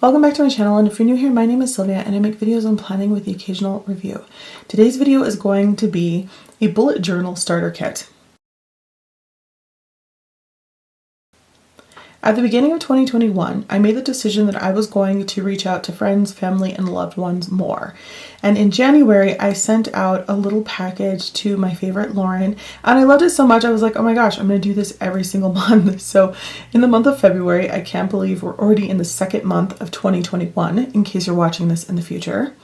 Welcome back to my channel, and if you're new here, my name is Sylvia and I make videos on planning with the occasional review. Today's video is going to be a bullet journal starter kit. At the beginning of 2021, I made the decision that I was going to reach out to friends, family, and loved ones more. And in January, I sent out a little package to my favorite Lauren, and I loved it so much I was like, oh my gosh, I'm going to do this every single month. So in the month of February, I can't believe we're already in the second month of 2021, in case you're watching this in the future.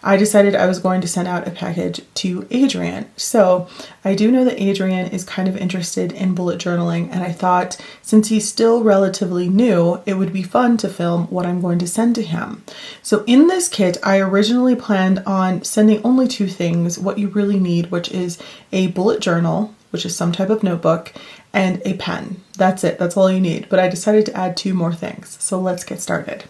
I decided I was going to send out a package to Adrian. So I do know that Adrian is kind of interested in bullet journaling, and I thought since he's still relatively new, it would be fun to film what I'm going to send to him. So in this kit, I originally planned on sending only two things, what you really need, which is a bullet journal, which is some type of notebook, and a pen. That's it, that's all you need. But I decided to add two more things. So let's get started.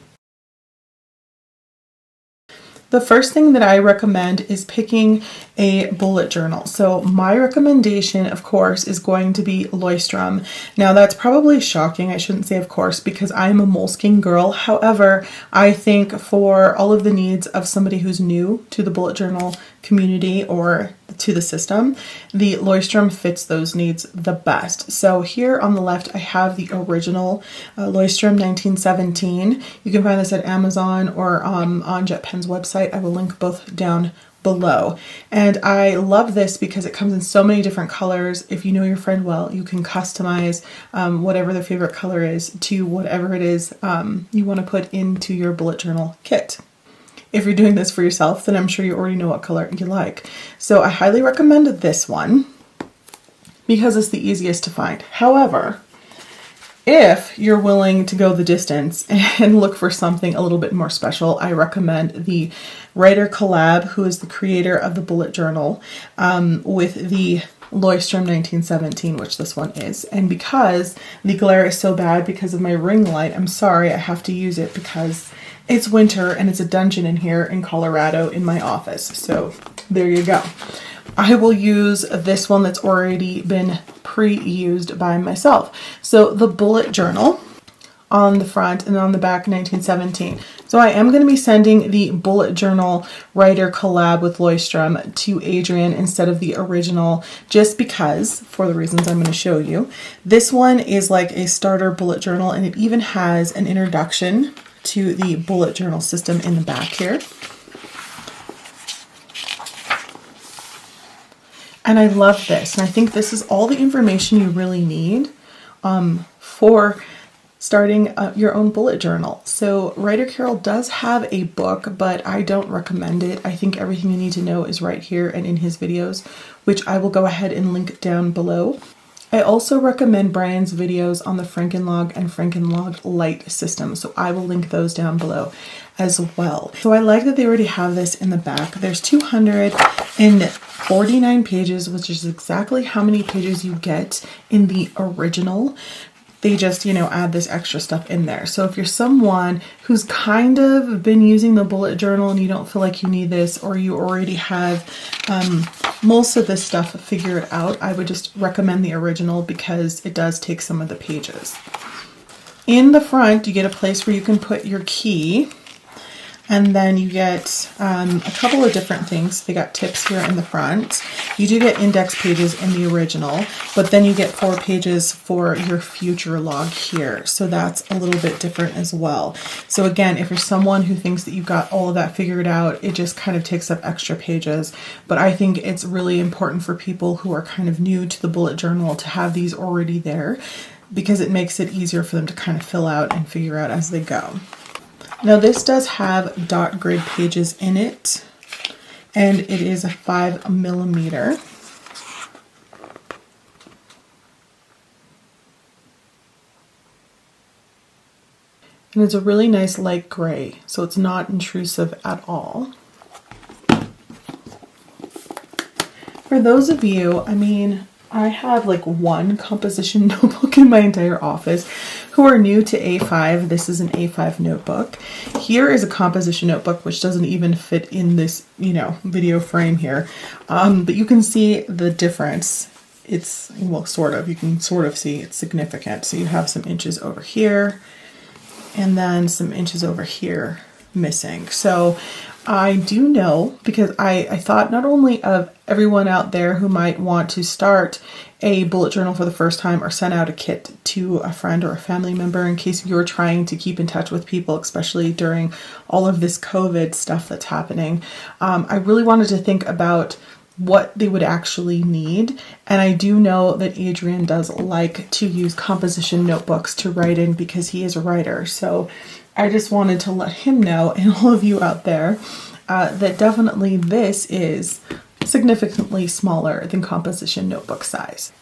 The first thing that I recommend is picking a bullet journal. So my recommendation, of course, is going to be Leuchtturm. Now that's probably shocking. I shouldn't say of course, because I'm a Moleskine girl. However, I think for all of the needs of somebody who's new to the bullet journal community or to the system, the Leuchtturm fits those needs the best. So here on the left, I have the original Leuchtturm 1917. You can find this at Amazon or on Jetpens website. I will link both down below. And I love this because it comes in so many different colors. If you know your friend well, you can customize whatever their favorite color is to whatever it is you want to put into your bullet journal kit. If you're doing this for yourself, then I'm sure you already know what color you like. So I highly recommend this one because it's the easiest to find. However, if you're willing to go the distance and look for something a little bit more special, I recommend the Ryder collab, who is the creator of the bullet journal, with the Leuchtturm 1917, which this one is. And because the glare is so bad because of my ring light, I'm sorry, I have to use it because it's winter and it's a dungeon in here in Colorado in my office. So there you go. I will use this one that's already been pre-used by myself. So the bullet journal on the front and on the back, 1917. So I am going to be sending the bullet journal Ryder collab with Leuchtturm to Adrian instead of the original, just because, for the reasons I'm going to show you. This one is like a starter bullet journal, and it even has an introduction to the bullet journal system in the back here. And I love this, and I think this is all the information you really need for starting your own bullet journal. So Ryder Carroll does have a book, but I don't recommend it. I think everything you need to know is right here and in his videos, which I will go ahead and link down below. I also recommend Brian's videos on the Frankenlog and Frankenlog Lite system, so I will link those down below as well. So I like that they already have this in the back. There's 249 pages, which is exactly how many pages you get in the original. They just, add this extra stuff in there. So if you're someone who's kind of been using the bullet journal and you don't feel like you need this, or you already have most of this stuff figured out, I would just recommend the original because it does take some of the pages. In the front, you get a place where you can put your key. And then you get a couple of different things. They got tips here in the front. You do get index pages in the original, but then you get 4 pages for your future log here. So that's a little bit different as well. So again, if you're someone who thinks that you've got all of that figured out, it just kind of takes up extra pages. But I think it's really important for people who are kind of new to the bullet journal to have these already there, because it makes it easier for them to kind of fill out and figure out as they go. Now this does have dot grid pages in it, and it is a 5mm. And it's a really nice light gray, so it's not intrusive at all. For those of you, I have like one composition notebook in my entire office, who are new to A5. This is an A5 notebook. Here is a composition notebook, which doesn't even fit in this, video frame here. But you can see the difference. It's, well, sort of, you can sort of see it's significant. So you have some inches over here and then some inches over here missing. So I do know, because I thought not only of everyone out there who might want to start a bullet journal for the first time or send out a kit to a friend or a family member in case you're trying to keep in touch with people, especially during all of this COVID stuff that's happening. I really wanted to think about what they would actually need. And I do know that Adrian does like to use composition notebooks to write in because he is a writer. So I just wanted to let him know, and all of you out there, that definitely this is significantly smaller than composition notebook size.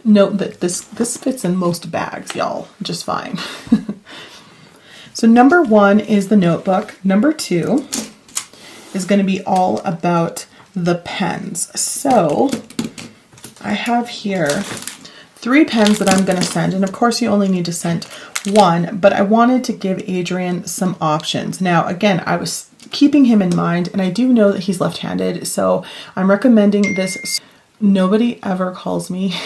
Note that this fits in most bags, y'all, just fine. So number 1 is the notebook. Number 2 is going to be all about the pens. So I have here 3 pens that I'm going to send, and of course you only need to send 1, but I wanted to give Adrian some options. Now again, I was keeping him in mind, and I do know that he's left-handed, so I'm recommending this. Nobody ever calls me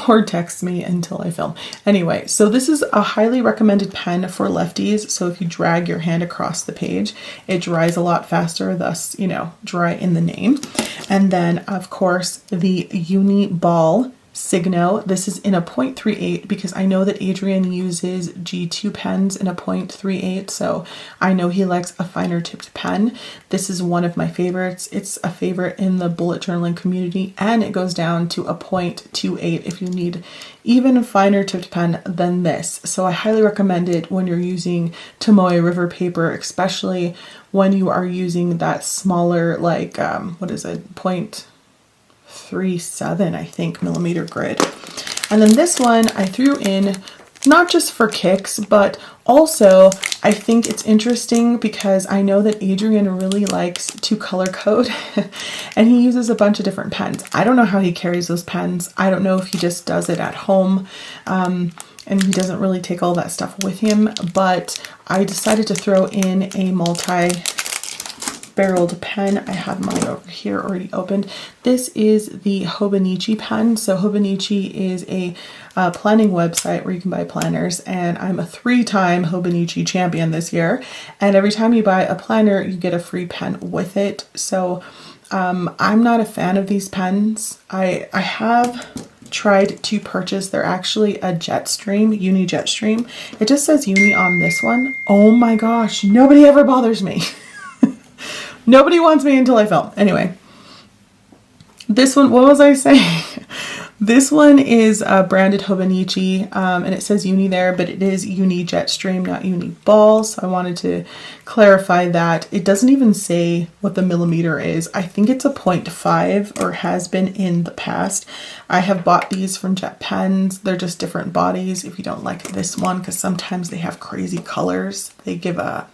or texts me until I film. Anyway, so this is a highly recommended pen for lefties. So if you drag your hand across the page, it dries a lot faster, thus, you know, dry in the name. And then of course the Uni Ball Signo. This is in a 0.38 because I know that Adrian uses G2 pens in a 0.38, so I know he likes a finer tipped pen. This is one of my favorites. It's a favorite in the bullet journaling community, and it goes down to a 0.28 if you need even a finer tipped pen than this. So I highly recommend it when you're using Tomoe River paper, especially when you are using that smaller, like what is it, 0.37, I think, millimeter grid. And then this one I threw in not just for kicks, but also I think it's interesting because I know that Adrian really likes to color code and he uses a bunch of different pens. I don't know how he carries those pens. I don't know if he just does it at home and he doesn't really take all that stuff with him, but I decided to throw in a multi-barreled pen. I have mine over here already opened. This is the Hobonichi pen. So Hobonichi is a planning website where you can buy planners, and I'm a 3-time Hobonichi champion this year, and every time you buy a planner you get a free pen with it. So I'm not a fan of these pens. I have tried to purchase, they're actually a Jetstream, Uni Jetstream. It just says Uni on this one. Oh my gosh, nobody ever bothers me. Nobody wants me until I film. Anyway, this one, what was I saying? This one is branded Hobonichi, and it says Uni there, but it is Uni Jetstream, not Uni Ball. So I wanted to clarify that. It doesn't even say what the millimeter is. I think it's a 0.5 or has been in the past. I have bought these from Jetpens. They're just different bodies. If you don't like this one, because sometimes they have crazy colors, they give a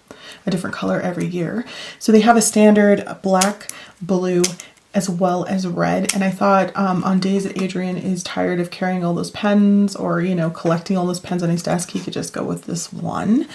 different color every year. So they have a standard black, blue, as well as red. And I thought on days that Adrian is tired of carrying all those pens or, you know, collecting all those pens on his desk, he could just go with this one.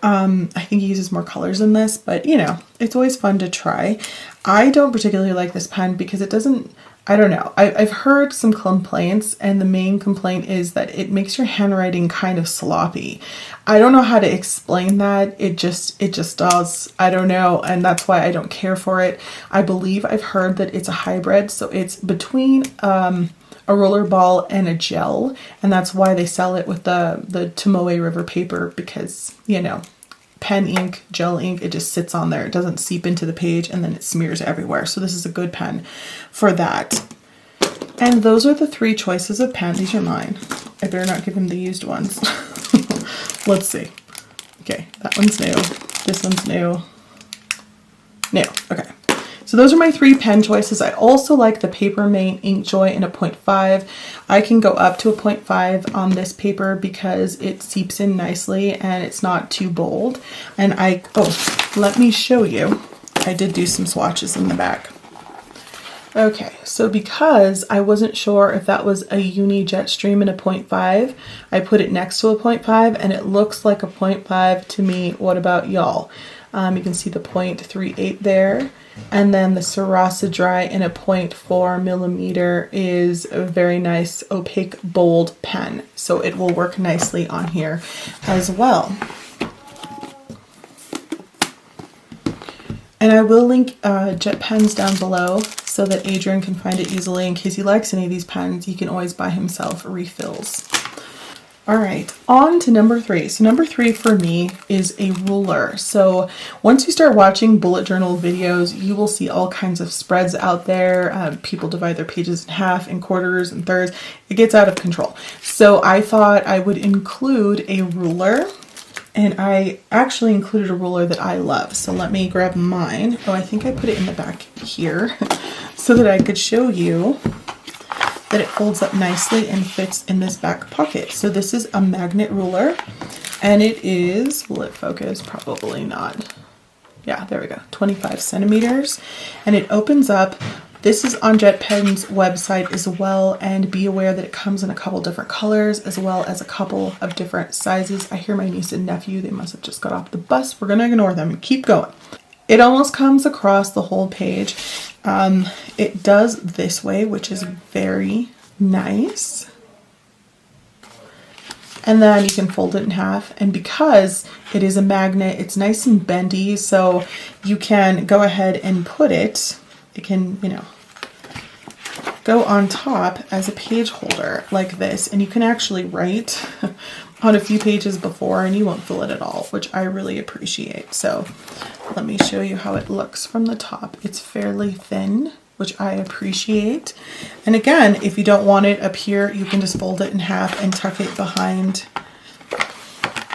I think he uses more colors than this, but you know, it's always fun to try. I don't particularly like this pen because it doesn't, I don't know. I've heard some complaints, and the main complaint is that it makes your handwriting kind of sloppy. I don't know how to explain that. It just does. I don't know, and that's why I don't care for it. I believe I've heard that it's a hybrid, so it's between a roller ball and a gel, and that's why they sell it with the Tomoe River paper, because, you know, pen ink, gel ink, it just sits on there. It doesn't seep into the page and then it smears everywhere. So this is a good pen for that. And those are the 3 choices of pen. These are mine. I better not give him the used ones. Let's see. Okay, that one's new. This one's new. New, okay. So those are my 3 pen choices. I also like the Papermate Inkjoy in a 0.5. I can go up to a 0.5 on this paper because it seeps in nicely and it's not too bold. And let me show you. I did do some swatches in the back. Okay, so because I wasn't sure if that was a Uni Jetstream in a 0.5, I put it next to a 0.5 and it looks like a 0.5 to me. What about y'all? You can see the 0.38 there. And then the Sarasa Dry in a 0.4 millimeter is a very nice opaque bold pen. So it will work nicely on here as well. And I will link Jetpens down below so that Adrian can find it easily in case he likes any of these pens. He can always buy himself refills. All right, on to number 3. So number 3 for me is a ruler. So once you start watching bullet journal videos, you will see all kinds of spreads out there. People divide their pages in half, in quarters, and thirds. It gets out of control. So I thought I would include a ruler, and I actually included a ruler that I love. So let me grab mine. Oh, I think I put it in the back here so that I could show you that it folds up nicely and fits in this back pocket. So this is a magnet ruler, and it is, will it focus? Probably not. Yeah, there we go, 25 centimeters. And it opens up. This is on Jetpens website as well, and be aware that it comes in a couple different colors as well as a couple of different sizes. I hear my niece and nephew, they must have just got off the bus. We're gonna ignore them and keep going. It almost comes across the whole page. It does this way, which is very nice. And then you can fold it in half. And because it is a magnet, it's nice and bendy, so you can go ahead and put it, it can, you know, go on top as a page holder like this. And you can actually write on a few pages before and you won't feel it at all, which I really appreciate. So let me show you how it looks from the top. It's fairly thin, which I appreciate. And again, if you don't want it up here, you can just fold it in half and tuck it behind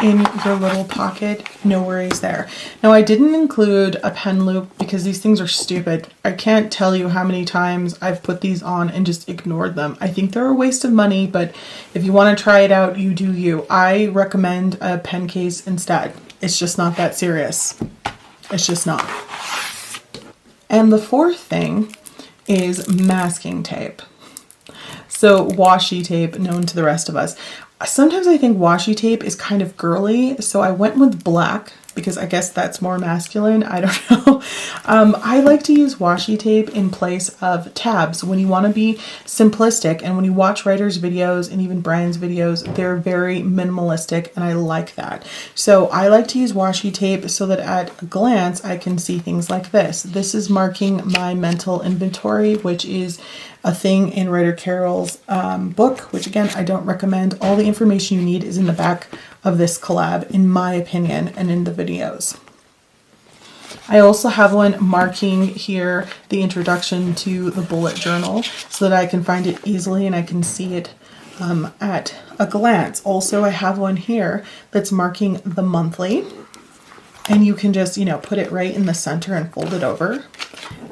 in your little pocket. No worries there. Now, I didn't include a pen loop because these things are stupid. I can't tell you how many times I've put these on and just ignored them. I think they're a waste of money, but if you want to try it out, you do you. I recommend a pen case instead. It's just not that serious. It's just not. And the fourth thing is masking tape. So washi tape, known to the rest of us. Sometimes I think washi tape is kind of girly, so I went with black because I guess that's more masculine. I don't know. I like to use washi tape in place of tabs when you want to be simplistic. And when you watch Ryder's videos and even Brian's videos, they're very minimalistic, and I like that. So I like to use washi tape so that at a glance I can see things like this. This is marking my mental inventory, which is a thing in Ryder Carroll's book, which again, I don't recommend. All the information you need is in the back of this collab, in my opinion, and in the videos. I also have one marking here the introduction to the bullet journal so that I can find it easily and I can see it at a glance. Also, I have one here that's marking the monthly, and you can just, you know, put it right in the center and fold it over.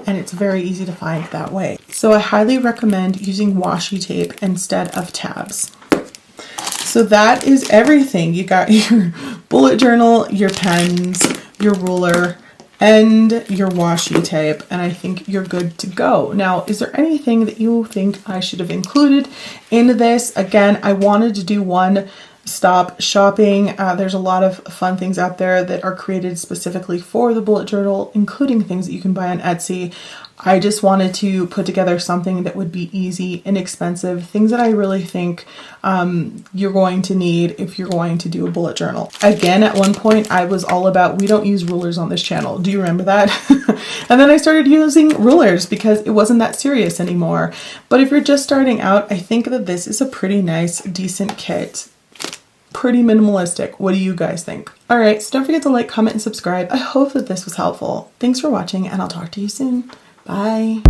And it's very easy to find that way. So I highly recommend using washi tape instead of tabs. So that is everything. You got your bullet journal, your pens, your ruler, and your washi tape, and I think you're good to go. Now, is there anything that you think I should have included in this? Again, I wanted to do one stop shopping. There's a lot of fun things out there that are created specifically for the bullet journal, including things that you can buy on Etsy. I just wanted to put together something that would be easy, inexpensive, things that I really think you're going to need if you're going to do a bullet journal. Again, at one point I was all about, we don't use rulers on this channel. Do you remember that? And then I started using rulers because it wasn't that serious anymore. But if you're just starting out, I think that this is a pretty nice, decent kit. Pretty minimalistic. What do you guys think? All right, so don't forget to like, comment, and subscribe. I hope that this was helpful. Thanks for watching, and I'll talk to you soon. Bye.